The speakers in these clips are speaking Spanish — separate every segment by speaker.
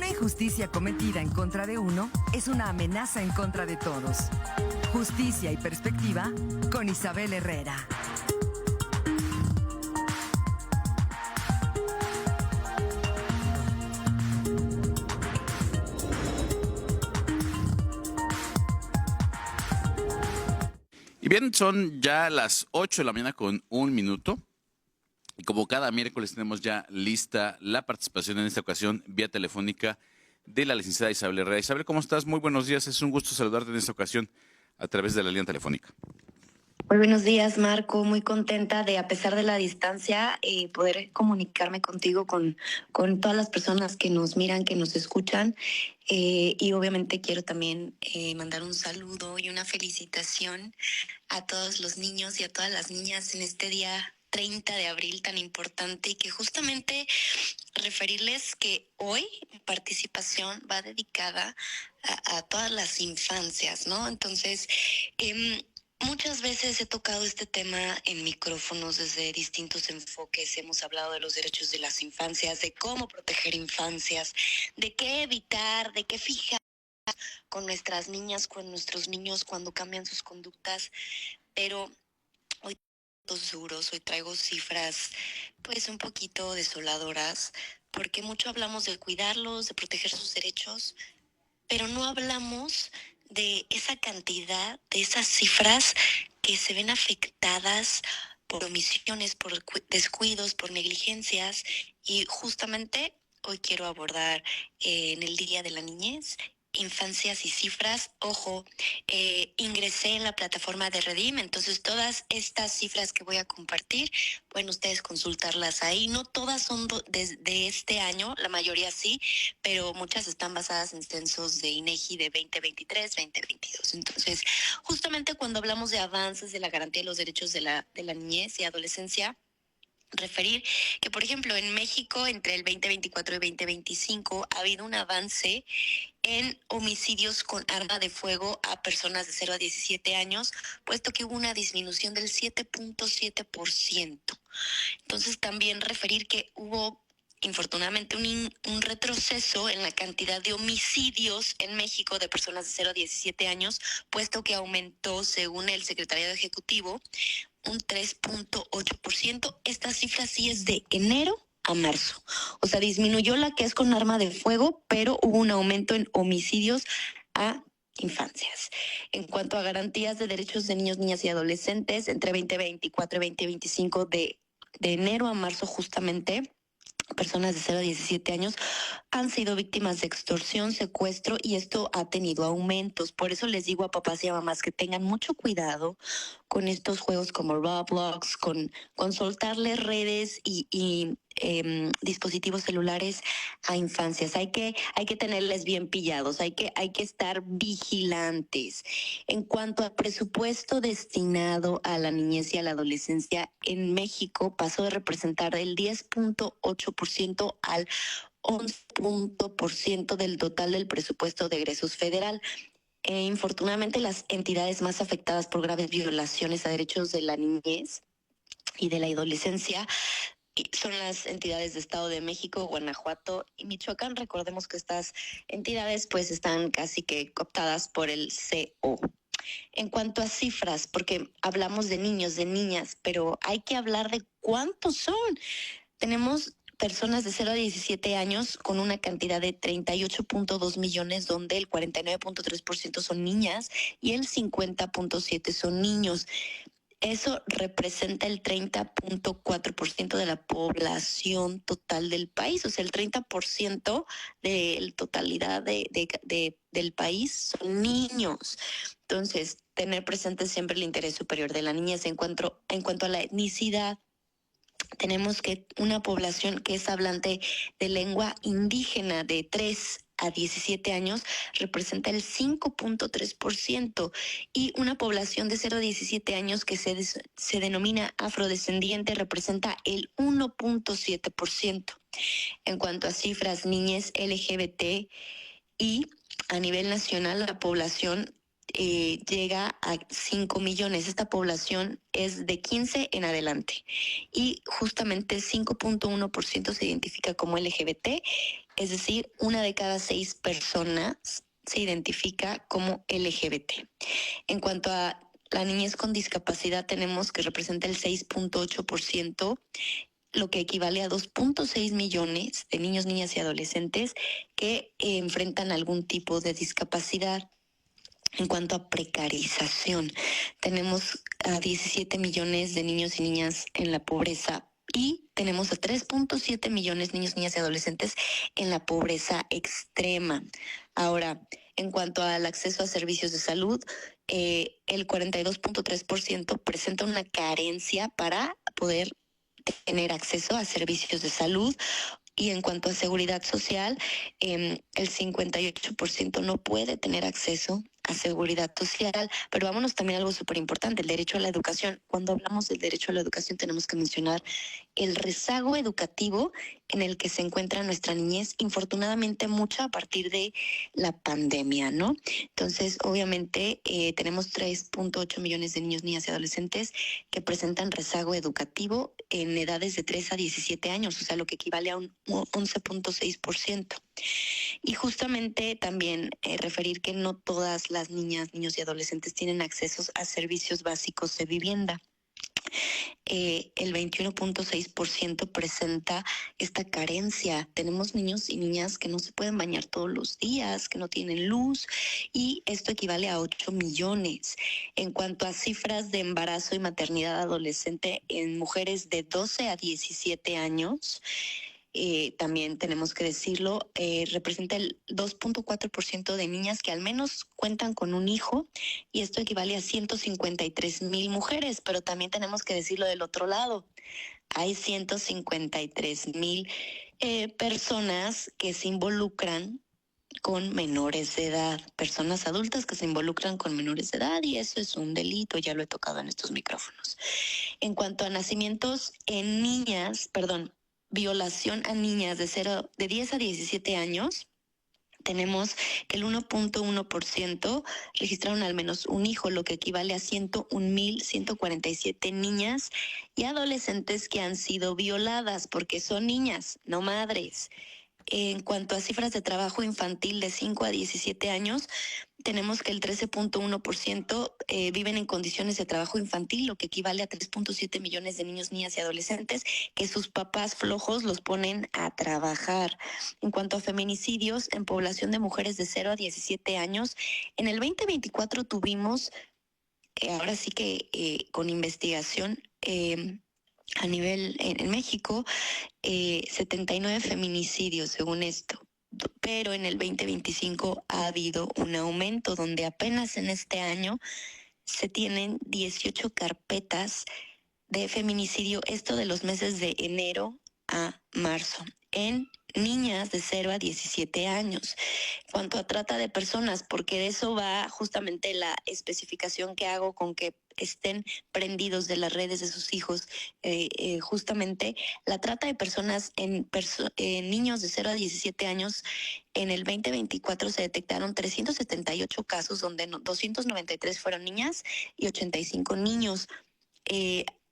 Speaker 1: injusticia cometida en contra de uno es una amenaza en contra de todos. Justicia y perspectiva con Isabel Herrera.
Speaker 2: Y bien, son ya las 8 de la mañana con 1 minuto. Y como cada miércoles tenemos ya lista la participación en esta ocasión vía telefónica de la licenciada Isabel Herrera. Isabel, ¿cómo estás? Muy buenos días. Es un gusto saludarte en esta ocasión a través de la línea telefónica.
Speaker 3: Muy buenos días, Marco. Muy contenta de, a pesar de la distancia, poder comunicarme contigo, con todas las personas que nos miran, que nos escuchan. Y obviamente quiero también mandar un saludo y una felicitación a todos los niños y a todas las niñas en este día 30 de abril tan importante, y que justamente referirles que hoy mi participación va dedicada a todas las infancias, ¿no? Entonces, muchas veces he tocado este tema en micrófonos desde distintos enfoques. Hemos hablado de los derechos de las infancias, de cómo proteger infancias, de qué evitar, de qué fijar con nuestras niñas, con nuestros niños cuando cambian sus conductas. Pero hoy duros, hoy traigo cifras pues un poquito desoladoras, porque mucho hablamos de cuidarlos, de proteger sus derechos, pero no hablamos de esa cantidad, de esas cifras que se ven afectadas por omisiones, por descuidos, por negligencias. Y justamente hoy quiero abordar en el Día de la Niñez, infancias y cifras. Ojo, ingresé en la plataforma de Redim, entonces todas estas cifras que voy a compartir pueden ustedes consultarlas ahí. No todas son de este año, la mayoría sí, pero muchas están basadas en censos de INEGI de 2023, 2022. Entonces, justamente cuando hablamos de avances de la garantía de los derechos de la niñez y adolescencia, referir que, por ejemplo, en México entre el 2024 y 2025 ha habido un avance en homicidios con arma de fuego a personas de 0 a 17 años, puesto que hubo una disminución del 7.7%. Entonces, también referir que hubo, infortunadamente, un retroceso en la cantidad de homicidios en México de personas de 0 a 17 años, puesto que aumentó, según el Secretariado Ejecutivo, un 3.8%. Esta cifra sí es de enero a marzo. O sea, disminuyó la que es con arma de fuego, pero hubo un aumento en homicidios a infancias. En cuanto a garantías de derechos de niños, niñas y adolescentes, entre 2024 y 2025, de enero a marzo justamente, personas de 0 a 17 años han sido víctimas de extorsión, secuestro, y esto ha tenido aumentos. Por eso les digo a papás y a mamás que tengan mucho cuidado con estos juegos como Roblox, con soltarles redes y dispositivos celulares a infancias. Hay que tenerles bien pillados, hay que estar vigilantes. En cuanto al presupuesto destinado a la niñez y a la adolescencia en México, pasó de representar el 10.8% al 11% del total del presupuesto de egresos federal. Infortunadamente, las entidades más afectadas por graves violaciones a derechos de la niñez y de la adolescencia son las entidades de Estado de México, Guanajuato y Michoacán. Recordemos que estas entidades pues están casi que cooptadas por el CO. En cuanto a cifras, porque hablamos de niños, de niñas, pero hay que hablar de cuántos son. Tenemos personas de 0 a 17 años con una cantidad de 38.2 millones, donde el 49.3% son niñas y el 50.7% son niños. Eso representa el 30.4% de la población total del país. O sea, el 30% de la totalidad del país son niños. Entonces, tener presente siempre el interés superior de la niñez. En cuanto a la etnicidad, tenemos que una población que es hablante de lengua indígena de 3 a 17 años representa el 5.3%, y una población de 0 a 17 años que se denomina afrodescendiente representa el 1.7%. En cuanto a cifras, niñez LGBT, y a nivel nacional la población llega a 5 millones. Esta población es de 15 en adelante. Y justamente 5.1% se identifica como LGBT, es decir, 1 de cada 6 personas se identifica como LGBT. En cuanto a la niñez con discapacidad, tenemos que representa el 6.8%, lo que equivale a 2.6 millones de niños, niñas y adolescentes que enfrentan algún tipo de discapacidad. En cuanto a precarización, tenemos a 17 millones de niños y niñas en la pobreza y tenemos a 3.7 millones de niños, niñas y adolescentes en la pobreza extrema. Ahora, en cuanto al acceso a servicios de salud, el 42.3% presenta una carencia para poder tener acceso a servicios de salud. Y en cuanto a seguridad social, el 58% no puede tener acceso a seguridad social. Pero vámonos también a algo súper importante, el derecho a la educación. Cuando hablamos del derecho a la educación tenemos que mencionar el rezago educativo en el que se encuentra nuestra niñez, infortunadamente mucha a partir de la pandemia, ¿no? Entonces, obviamente, tenemos 3.8 millones de niños, niñas y adolescentes que presentan rezago educativo en edades de 3 a 17 años, o sea, lo que equivale a un 11.6%. Y justamente también referir que no todas las niñas, niños y adolescentes tienen acceso a servicios básicos de vivienda. El 21.6% presenta esta carencia. Tenemos niños y niñas que no se pueden bañar todos los días, que no tienen luz, y esto equivale a 8 millones. En cuanto a cifras de embarazo y maternidad adolescente en mujeres de 12 a 17 años, también tenemos que decirlo, representa el 2.4% de niñas que al menos cuentan con un hijo, y esto equivale a 153,000 mujeres, pero también tenemos que decirlo del otro lado. Hay 153,000 personas que se involucran con menores de edad, personas adultas que se involucran con menores de edad, y eso es un delito, ya lo he tocado en estos micrófonos. En cuanto a nacimientos en niñas, violación a niñas de 10 a 17 años, tenemos que el 1.1% registraron al menos un hijo, lo que equivale a 101,147 niñas y adolescentes que han sido violadas, porque son niñas, no madres. En cuanto a cifras de trabajo infantil de 5 a 17 años, tenemos que el 13.1% viven en condiciones de trabajo infantil, lo que equivale a 3.7 millones de niños, niñas y adolescentes que sus papás flojos los ponen a trabajar. En cuanto a feminicidios en población de mujeres de 0 a 17 años, en el 2024 tuvimos, ahora sí que con investigación, a nivel en México, 79 feminicidios según esto, pero en el 2025 ha habido un aumento donde apenas en este año se tienen 18 carpetas de feminicidio, esto de los meses de enero a marzo, en niñas de 0 a 17 años. En cuanto a trata de personas, porque de eso va justamente la especificación que hago con que estén prendidos de las redes de sus hijos, justamente la trata de personas en niños de 0 a 17 años, en el 2024 se detectaron 378 casos donde 293 fueron niñas y 85 niños.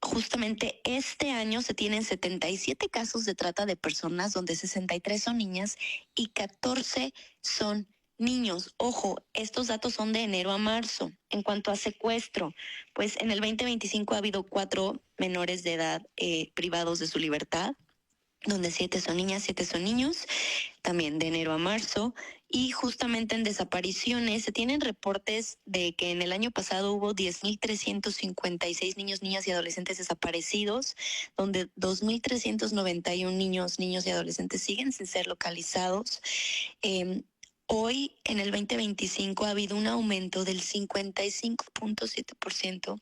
Speaker 3: Justamente este año se tienen 77 casos de trata de personas, donde 63 son niñas y 14 son niños. Ojo, estos datos son de enero a marzo. En cuanto a secuestro, pues en el 2025 ha habido 4 menores de edad privados de su libertad, donde 7 son niñas, 7 son niños, también de enero a marzo. Y justamente en desapariciones se tienen reportes de que en el año pasado hubo 10,356 niños, niñas y adolescentes desaparecidos, donde 2,391 niños, niños y adolescentes siguen sin ser localizados. Hoy, en el 2025, ha habido un aumento del 55.7%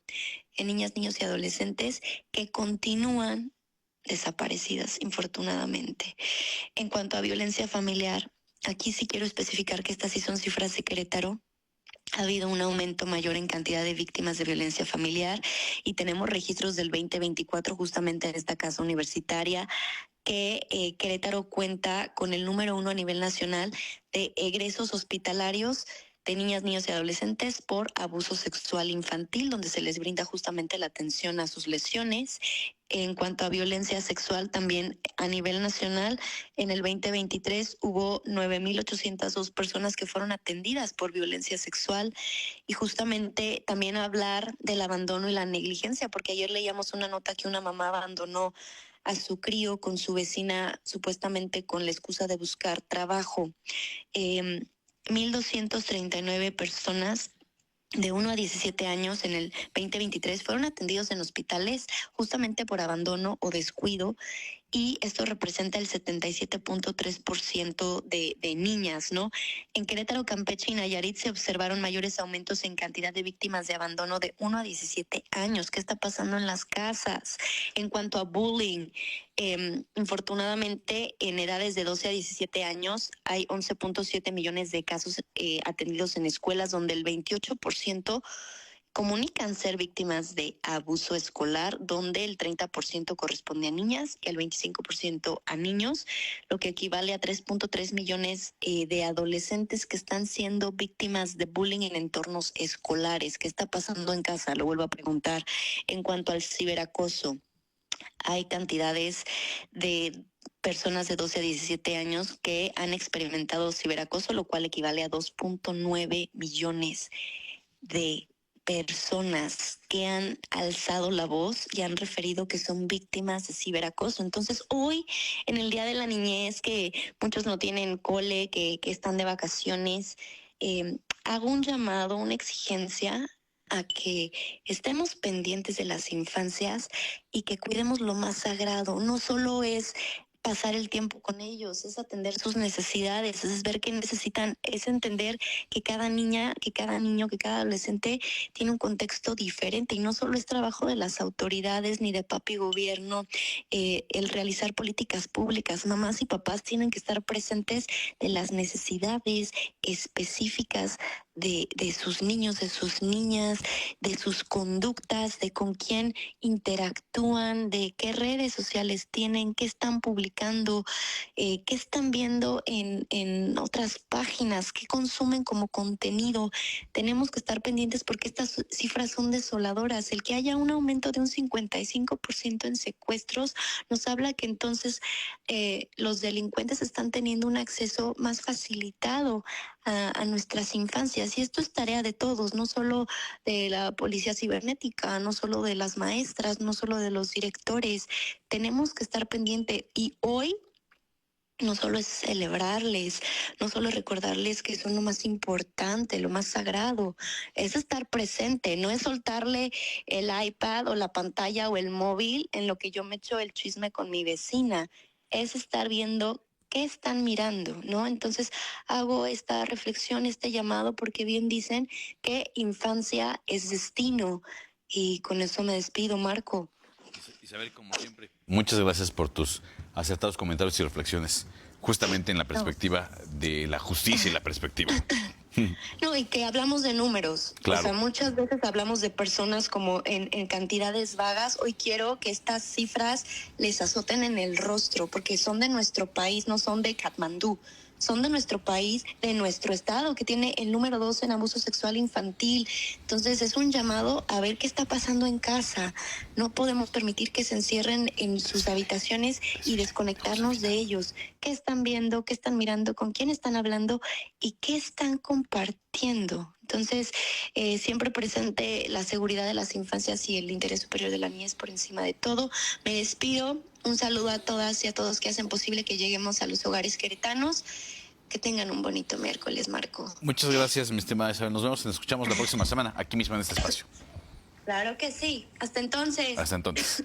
Speaker 3: en niñas, niños y adolescentes que continúan desaparecidas, infortunadamente. En cuanto a violencia familiar, aquí sí quiero especificar que estas sí son cifras de Querétaro. Ha habido un aumento mayor en cantidad de víctimas de violencia familiar y tenemos registros del 2024 justamente en esta casa universitaria, que Querétaro cuenta con el número 1 a nivel nacional de egresos hospitalarios de niñas, niños y adolescentes por abuso sexual infantil, donde se les brinda justamente la atención a sus lesiones. En cuanto a violencia sexual, también a nivel nacional, en el 2023 hubo 9,802 personas que fueron atendidas por violencia sexual. Y justamente también hablar del abandono y la negligencia, porque ayer leíamos una nota que una mamá abandonó a su crío con su vecina, supuestamente con la excusa de buscar trabajo. 1,239 personas de 1 a 17 años en el 2023 fueron atendidos en hospitales justamente por abandono o descuido, y esto representa el 77.3% de niñas, ¿no? En Querétaro, Campeche y Nayarit se observaron mayores aumentos en cantidad de víctimas de abandono de 1 a 17 años. ¿Qué está pasando en las casas? En cuanto a bullying, infortunadamente en edades de 12 a 17 años hay 11.7 millones de casos atendidos en escuelas, donde el 28% comunican ser víctimas de abuso escolar, donde el 30% corresponde a niñas y el 25% a niños, lo que equivale a 3.3 millones de adolescentes que están siendo víctimas de bullying en entornos escolares. ¿Qué está pasando en casa? Lo vuelvo a preguntar. En cuanto al ciberacoso, hay cantidades de personas de 12 a 17 años que han experimentado ciberacoso, lo cual equivale a 2.9 millones de personas que han alzado la voz y han referido que son víctimas de ciberacoso. Entonces, hoy, en el Día de la Niñez, que muchos no tienen cole, que están de vacaciones, hago un llamado, una exigencia a que estemos pendientes de las infancias y que cuidemos lo más sagrado. No solo es pasar el tiempo con ellos, es atender sus necesidades, es ver qué necesitan, es entender que cada niña, que cada niño, que cada adolescente tiene un contexto diferente, y no solo es trabajo de las autoridades ni de papi gobierno el realizar políticas públicas. Mamás y papás tienen que estar presentes de las necesidades específicas de sus niños, de sus niñas, de sus conductas, de con quién interactúan, de qué redes sociales tienen, qué están publicando, qué están viendo en otras páginas, qué consumen como contenido. Tenemos que estar pendientes porque estas cifras son desoladoras. El que haya un aumento de un 55% en secuestros nos habla que entonces los delincuentes están teniendo un acceso más facilitado a nuestras infancias, y esto es tarea de todos, no solo de la policía cibernética, no solo de las maestras, no solo de los directores. Tenemos que estar pendiente, y hoy no solo es celebrarles, no solo es recordarles que son lo más importante, lo más sagrado, es estar presente, no es soltarle el iPad o la pantalla o el móvil en lo que yo me echo el chisme con mi vecina, es estar viendo qué están mirando, ¿no? Entonces hago esta reflexión, este llamado, porque bien dicen que infancia es destino, y con eso me despido, Marco.
Speaker 2: Isabel, como siempre, muchas gracias por tus acertados comentarios y reflexiones, justamente en la perspectiva de la justicia y la perspectiva.
Speaker 3: No, y que hablamos de números.
Speaker 2: Claro.
Speaker 3: O sea, muchas veces hablamos de personas como en cantidades vagas. Hoy quiero que estas cifras les azoten en el rostro, porque son de nuestro país, no son de Katmandú. Son de nuestro país, de nuestro estado, que tiene el número 2 en abuso sexual infantil. Entonces es un llamado a ver qué está pasando en casa. No podemos permitir que se encierren en sus habitaciones y desconectarnos de ellos. ¿Qué están viendo? ¿Qué están mirando? ¿Con quién están hablando? ¿Y qué están compartiendo? Entonces, siempre presente la seguridad de las infancias y el interés superior de la niñez por encima de todo. Me despido. Un saludo a todas y a todos que hacen posible que lleguemos a los hogares queretanos. Que tengan un bonito miércoles, Marco.
Speaker 2: Muchas gracias, mi estimada Isabel. Nos vemos y nos escuchamos la próxima semana, aquí mismo en este espacio.
Speaker 3: Claro que sí. Hasta entonces.
Speaker 2: Hasta entonces.